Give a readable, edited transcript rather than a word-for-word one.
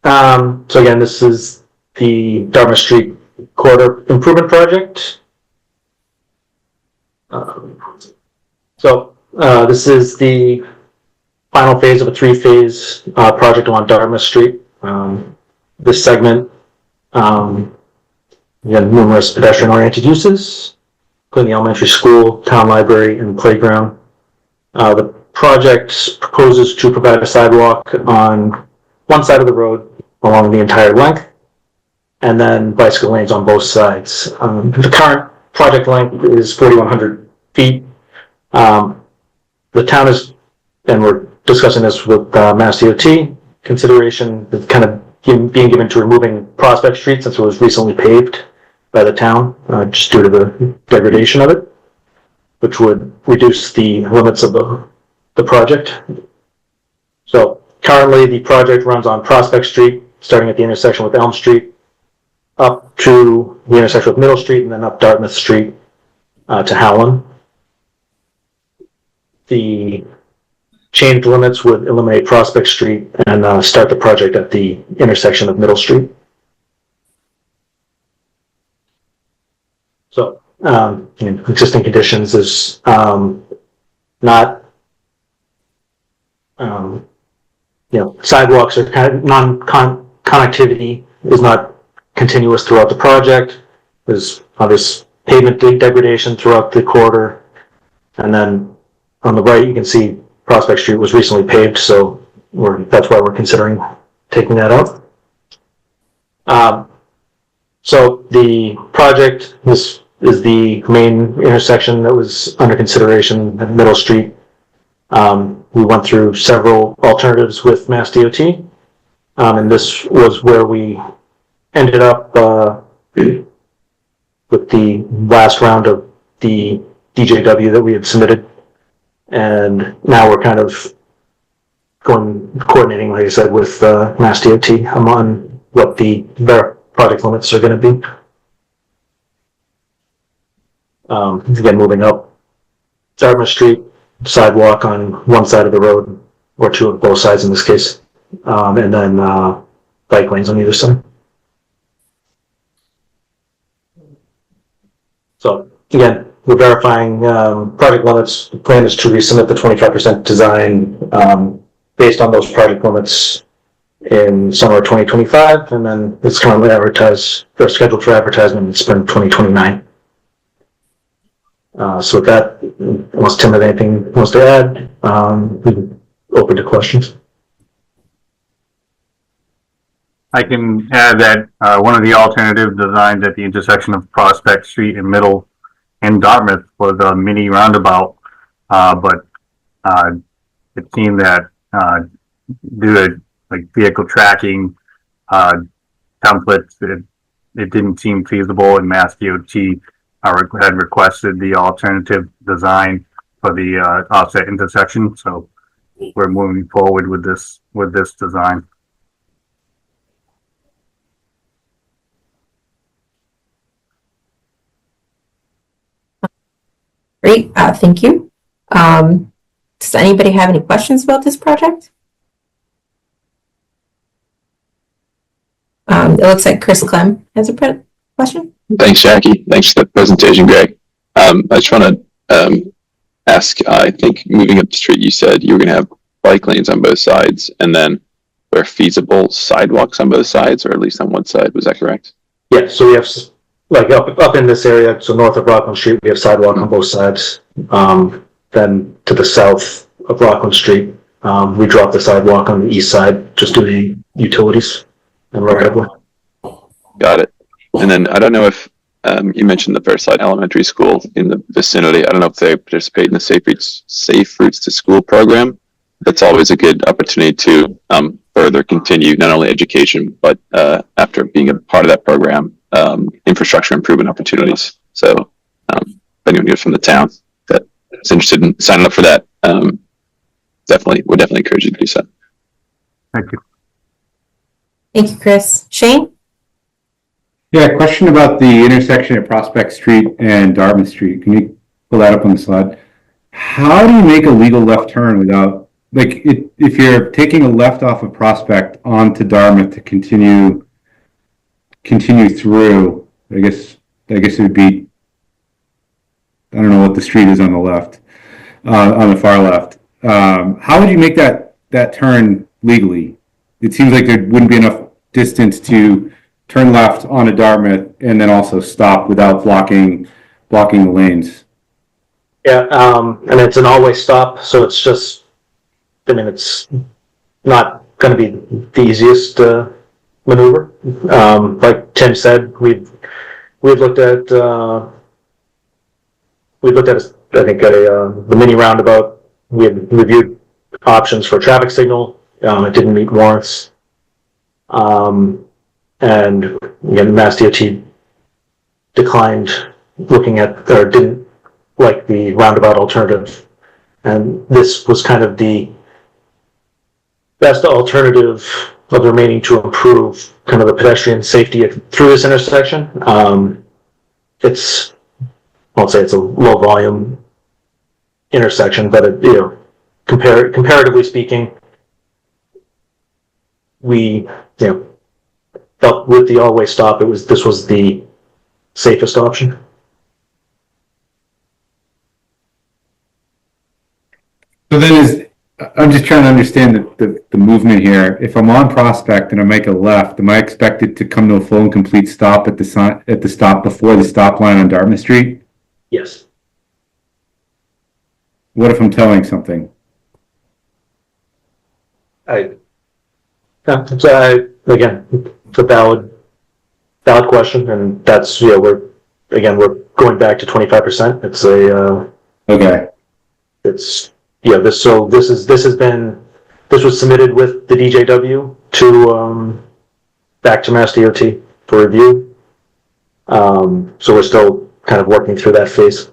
So again, this is the Dartmouth Street corridor improvement project. This is the final phase of a three-phase project along Dartmouth Street. This segment, again, numerous pedestrian-oriented uses, including the elementary school, town library, and playground. The project proposes to provide a sidewalk on one side of the road along the entire length, and then bicycle lanes on both sides. The current project length is 4,100 feet. The town is, and we're discussing this with Mass DOT, consideration is kind of being given to removing Prospect Street since it was recently paved by the town, just due to the degradation of it, which would reduce the limits of the project. So currently the project runs on Prospect Street, starting at the intersection with Elm Street, up to the intersection with Middle Street, and then up Dartmouth Street to Howland. The changed limits would eliminate Prospect Street and start the project at the intersection of Middle Street. So, existing conditions is not, sidewalks are kind of connectivity is not continuous throughout the project. There's obvious pavement degradation throughout the corridor, and then on the right you can see Prospect Street was recently paved, so that's why we're considering taking that out. So the project, this is the main intersection that was under consideration at Middle Street. We went through several alternatives with Mass DOT, and this was where we ended up with the last round of the DJW that we had submitted. And now we're kind of coordinating, like I said, with Mass DOT on what their project limits are going to be. Again, moving up Dartmouth Street, sidewalk on one side of the road, or two of both sides in this case, and then bike lanes on either side. So again, we're verifying project limits. The plan is to resubmit the 25% design based on those project limits in summer 2025, and then it's currently advertised or scheduled for advertisement in spring 2029. So with that, unless Tim has anything else to add, we're open to questions. I can add that one of the alternative designs at the intersection of Prospect Street and Middle and Dartmouth was a mini roundabout, but it seemed that due to like vehicle tracking templates, it didn't seem feasible, and Mass DOT had requested the alternative design for the offset intersection. So we're moving forward with this design. Great, thank you. Does anybody have any questions about this project? It looks like Chris Clem has a question. Thanks, Jackie. Thanks for the presentation, Greg. I just want to ask, I think moving up the street, you said you were going to have bike lanes on both sides, and then where feasible, sidewalks on both sides, or at least on one side. Was that correct? Yeah, so we have, like up in this area, so north of Rockland Street, we have sidewalk on both sides. Then to the south of Rockland Street, we drop the sidewalk on the east side, just doing utilities and right of way. Got it. And then I don't know if you mentioned the Versailles Elementary School in the vicinity. I don't know if they participate in the Safe Routes to School program. That's always a good opportunity to further continue not only education, but after being a part of that program, infrastructure improvement opportunities. So if anyone here from the town that is interested in signing up for that, would definitely encourage you to do so. Thank you. Thank you, Chris. Shane? Yeah, question about the intersection at Prospect Street and Dartmouth Street. Can you pull that up on the slide? How do you make a legal left turn without if you're taking a left off of Prospect onto Dartmouth to continue through, I guess it would be, I don't know what the street is on the left, on the far left. How would you make that turn legally? It seems like there wouldn't be enough distance to turn left onto Dartmouth and then also stop without blocking the lanes. Yeah, and it's an always stop, so it's just, I mean, it's not going to be the easiest maneuver. Like Tim said, we've looked at I think the mini roundabout. We had reviewed options for traffic signal. It didn't meet warrants. And again, Mass DOT declined looking at, or didn't like the roundabout alternative. And this was kind of the best alternative of the remaining to improve kind of the pedestrian safety through this intersection. I'll say it's a low volume intersection, but comparatively speaking, we felt with the always stop, this was the safest option. So then I'm just trying to understand the movement here. If I'm on Prospect and I make a left, am I expected to come to a full and complete stop at the stop before the stop line on Dartmouth Street? Yes. What if I'm towing something? Again, it's a valid question, and that's we're going back to 25%. It's Okay. It's this was submitted with the DJW to back to Mass DOT for review. So we're still kind of working through that phase.